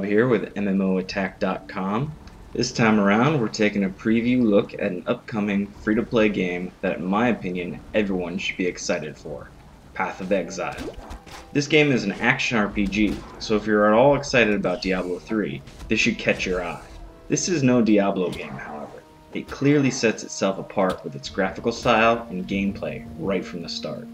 Rob here with MMOattack.com. This time around, we're taking a preview look at an upcoming free-to-play game that, in my opinion, everyone should be excited for, Path of Exile. This game is an action RPG, so if you're at all excited about Diablo 3, this should catch your eye. This is no Diablo game, however. It clearly sets itself apart with its graphical style and gameplay right from the start.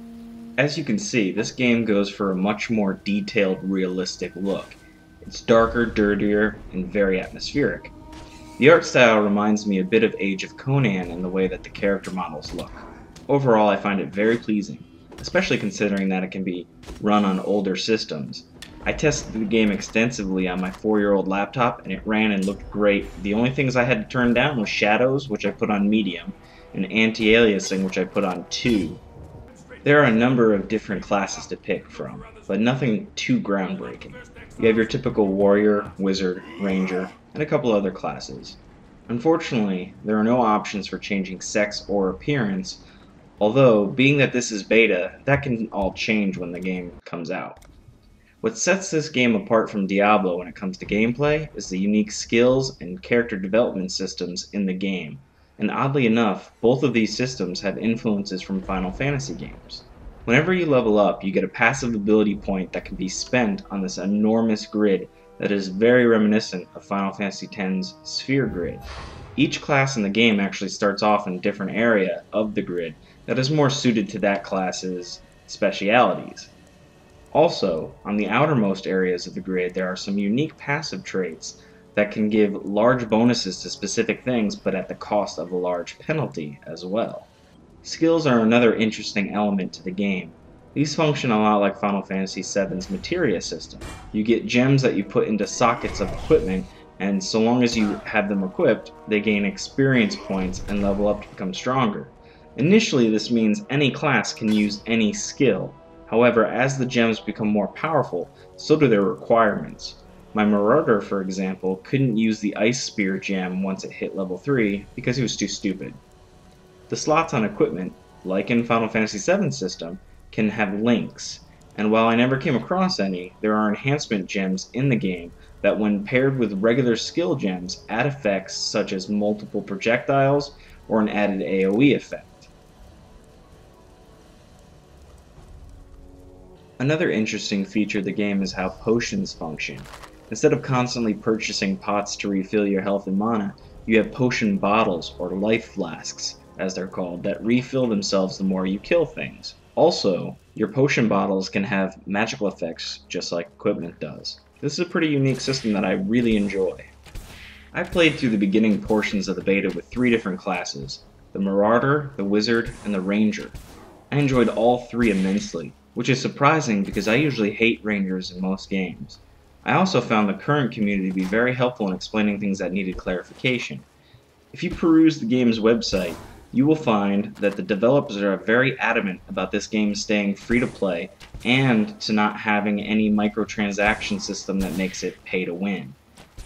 As you can see, this game goes for a much more detailed, realistic look. It's darker, dirtier, and very atmospheric. The art style reminds me a bit of Age of Conan in the way that the character models look. Overall, I find it very pleasing, especially considering that it can be run on older systems. I tested the game extensively on my 4-year-old laptop and it ran and looked great. The only things I had to turn down was shadows, which I put on medium, and anti-aliasing, which I put on 2. There are a number of different classes to pick from, but nothing too groundbreaking. You have your typical warrior, wizard, ranger, and a couple other classes. Unfortunately, there are no options for changing sex or appearance, although, being that this is beta, that can all change when the game comes out. What sets this game apart from Diablo when it comes to gameplay is the unique skills and character development systems in the game. And oddly enough, both of these systems have influences from Final Fantasy games. Whenever you level up, you get a passive ability point that can be spent on this enormous grid that is very reminiscent of Final Fantasy X's sphere grid. Each class in the game actually starts off in a different area of the grid that is more suited to that class's specialities. Also, on the outermost areas of the grid, there are some unique passive traits that can give large bonuses to specific things, but at the cost of a large penalty as well. Skills are another interesting element to the game. These function a lot like Final Fantasy VII's materia system. You get gems that you put into sockets of equipment, and so long as you have them equipped, they gain experience points and level up to become stronger. Initially, this means any class can use any skill. However, as the gems become more powerful, so do their requirements. My Marauder, for example, couldn't use the Ice Spear gem once it hit level 3 because he was too stupid. The slots on equipment, like in Final Fantasy VII's system, can have links, and while I never came across any, there are enhancement gems in the game that when paired with regular skill gems add effects such as multiple projectiles or an added AoE effect. Another interesting feature of the game is how potions function. Instead of constantly purchasing pots to refill your health and mana, you have potion bottles, or life flasks, as they're called, that refill themselves the more you kill things. Also, your potion bottles can have magical effects just like equipment does. This is a pretty unique system that I really enjoy. I played through the beginning portions of the beta with 3 different classes, the Marauder, the Wizard, and the Ranger. I enjoyed all 3 immensely, which is surprising because I usually hate Rangers in most games. I also found the current community to be very helpful in explaining things that needed clarification. If you peruse the game's website, you will find that the developers are very adamant about this game staying free to play and to not having any microtransaction system that makes it pay to win.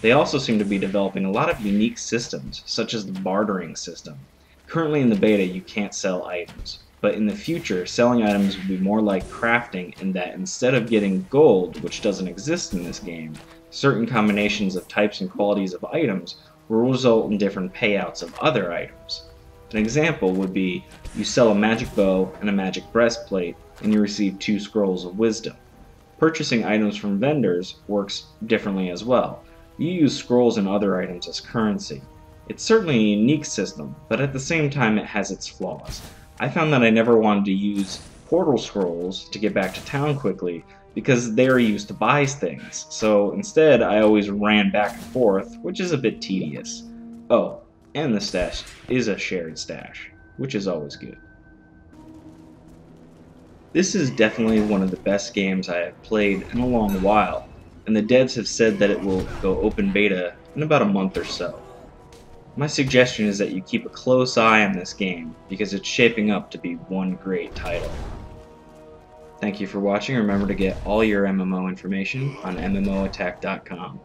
They also seem to be developing a lot of unique systems, such as the bartering system. Currently in the beta, you can't sell items. But in the future, selling items will be more like crafting in that instead of getting gold, which doesn't exist in this game, certain combinations of types and qualities of items will result in different payouts of other items. An example would be you sell a magic bow and a magic breastplate and you receive 2 scrolls of wisdom. Purchasing items from vendors works differently as well. You use scrolls and other items as currency. It's certainly a unique system, but at the same time it has its flaws. I found that I never wanted to use portal scrolls to get back to town quickly because they are used to buy things, so instead I always ran back and forth, which is a bit tedious. Oh, and the stash is a shared stash, which is always good. This is definitely one of the best games I have played in a long while, and the devs have said that it will go open beta in about a month or so. My suggestion is that you keep a close eye on this game, because it's shaping up to be one great title. Thank you for watching. Remember to get all your MMO information on MMOattack.com.